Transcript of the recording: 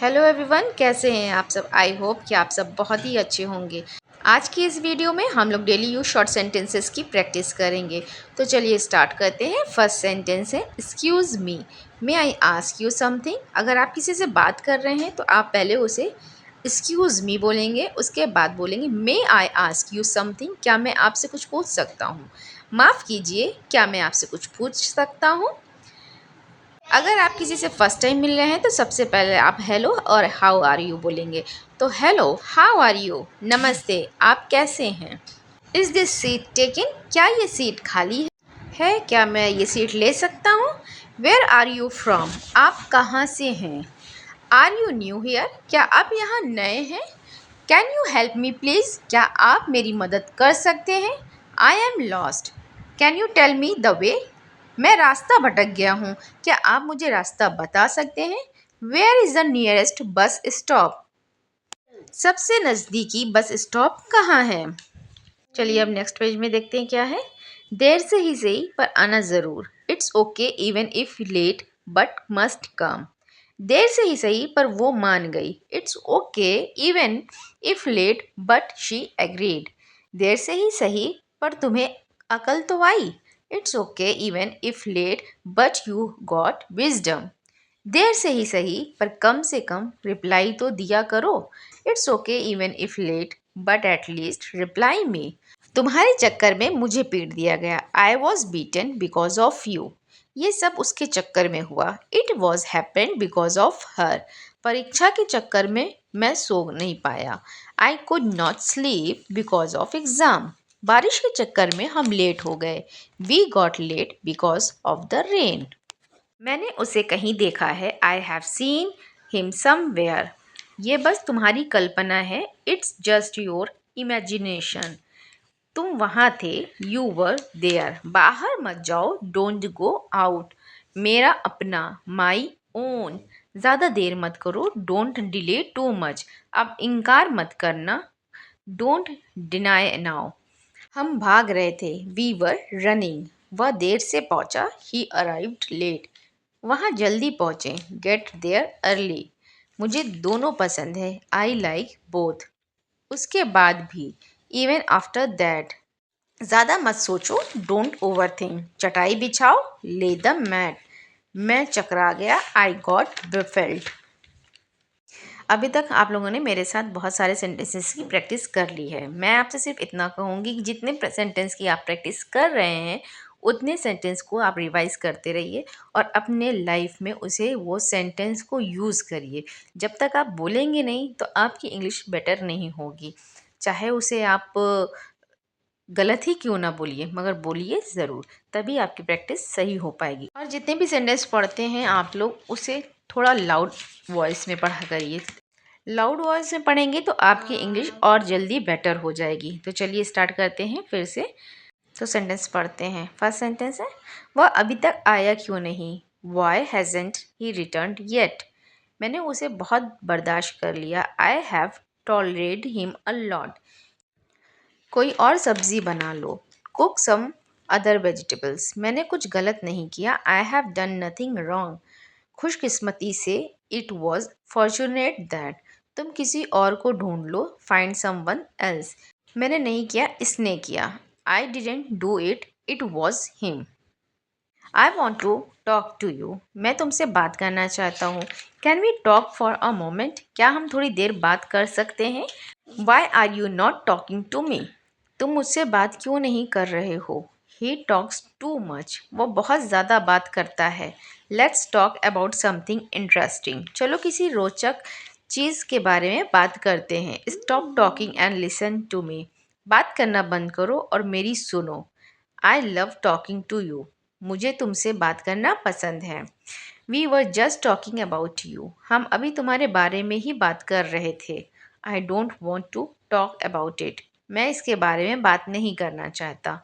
Hello everyone, कैसे हैं आप सब। आई होप कि आप सब बहुत ही अच्छे होंगे। आज की इस वीडियो में हम लोग डेली यूज शॉर्ट सेंटेंसेस की प्रैक्टिस करेंगे। तो चलिए स्टार्ट करते हैं। फर्स्ट सेंटेंस है excuse me, may I ask you something. अगर आप किसी से बात कर रहे हैं तो आप पहले उसे एक्सक्यूज़ मी बोलेंगे, उसके बाद बोलेंगे मे आई आस्क यू समथिंग, क्या मैं आपसे कुछ पूछ सकता हूँ। माफ़ कीजिए, क्या मैं आपसे कुछ पूछ सकता हूँ। अगर आप किसी से फर्स्ट टाइम मिल रहे हैं तो सबसे पहले आप हेलो और हाउ आर यू बोलेंगे। तो हेलो, हाउ आर यू, नमस्ते, आप कैसे हैं। इज़ दिस सीट टेकन, क्या ये सीट खाली है, क्या मैं ये सीट ले सकता हूँ। वेयर आर यू फ्रॉम, आप कहाँ से हैं। आर यू न्यू हियर, क्या आप यहाँ नए हैं। Can you help me please, क्या आप मेरी मदद कर सकते हैं। I am lost, can you tell me the way, मैं रास्ता भटक गया हूँ, क्या आप मुझे रास्ता बता सकते हैं। Where is the nearest bus stop, सबसे नज़दीकी बस स्टॉप कहाँ है। चलिए अब नेक्स्ट पेज में देखते हैं क्या है। देर से ही सही पर आना ज़रूर, it's okay even if late but must come. देर से ही सही पर वो मान गई, it's okay even if late but she agreed. देर से ही सही पर तुम्हें अकल तो आई, it's okay even if late but you got wisdom. देर से ही सही पर कम से कम रिप्लाई तो दिया करो, it's okay even if late but at least reply me. तुम्हारे चक्कर में मुझे पीट दिया गया, I was beaten because of you. ये सब उसके चक्कर में हुआ, it was happened because of her. परीक्षा के चक्कर में मैं सो नहीं पाया, I could not sleep because of exam. बारिश के चक्कर में हम लेट हो गए, we got late because of the rain. मैंने उसे कहीं देखा है, I have seen him somewhere. ये बस तुम्हारी कल्पना है, इट्स जस्ट योर इमेजिनेशन। तुम वहाँ थे, यू वर देयर। बाहर मत जाओ, डोंट गो आउट। मेरा अपना, माई ओन। ज़्यादा देर मत करो, डोंट डिले टू मच। अब इनकार मत करना, डोंट डिनाई नाउ। हम भाग रहे थे, वी वर रनिंग। वह देर से पहुंचा, ही अराइव्ड लेट। वहाँ जल्दी पहुँचे, गेट देयर अर्ली। मुझे दोनों पसंद है, आई लाइक बोथ। उसके बाद भी, इवन आफ्टर दैट। ज़्यादा मत सोचो, डोंट ओवर थिंक। चटाई बिछाओ, ले द मैट। मैं चकरा गया, आई गॉट बेफेल्ट। अभी तक आप लोगों ने मेरे साथ बहुत सारे सेंटेंसेस की प्रैक्टिस कर ली है। मैं आपसे सिर्फ इतना कहूँगी कि जितने सेंटेंस की आप प्रैक्टिस कर रहे हैं उतने सेंटेंस को आप रिवाइज करते रहिए और अपने लाइफ में उसे वो सेंटेंस को यूज़ करिए। जब तक आप बोलेंगे नहीं तो आपकी इंग्लिश बेटर नहीं होगी। चाहे उसे आप गलत ही क्यों ना बोलिए, मगर बोलिए ज़रूर, तभी आपकी प्रैक्टिस सही हो पाएगी। और जितने भी सेंटेंस पढ़ते हैं आप लोग उसे थोड़ा लाउड वॉइस में पढ़ा करिए। लाउड वॉइस में पढ़ेंगे तो आपकी इंग्लिश और जल्दी बेटर हो जाएगी। तो चलिए स्टार्ट करते हैं फिर से। तो सेंटेंस पढ़ते हैं। फर्स्ट सेंटेंस है, वह अभी तक आया क्यों नहीं। Why hasn't he return yet. मैंने उसे बहुत बर्दाश्त कर लिया, I have tolerate him a lot. कोई और सब्ज़ी बना लो, कुक सम अदर वेजिटेबल्स। मैंने कुछ गलत नहीं किया, I have done nothing wrong. खुशकिस्मती से, इट वॉज फॉर्चुनेट दैट। तुम किसी और को ढूंढ लो, फाइंड समवन एल्स। मैंने नहीं किया, इसने किया, I didn't do it, it was him. I want to talk to you. मैं तुमसे बात करना चाहता हूँ, can we talk for a moment. क्या हम थोड़ी देर बात कर सकते हैं। Why are you not talking to me. तुम मुझसे बात क्यों नहीं कर रहे हो। He talks too much. वो बहुत ज़्यादा बात करता है। Let's talk about something interesting. चलो किसी रोचक चीज़ के बारे में बात करते हैं। Stop talking and listen to me. बात करना बंद करो और मेरी सुनो। I love talking to you. मुझे तुमसे बात करना पसंद है। We were just talking about you. हम अभी तुम्हारे बारे में ही बात कर रहे थे। I don't want to talk about it. मैं इसके बारे में बात नहीं करना चाहता।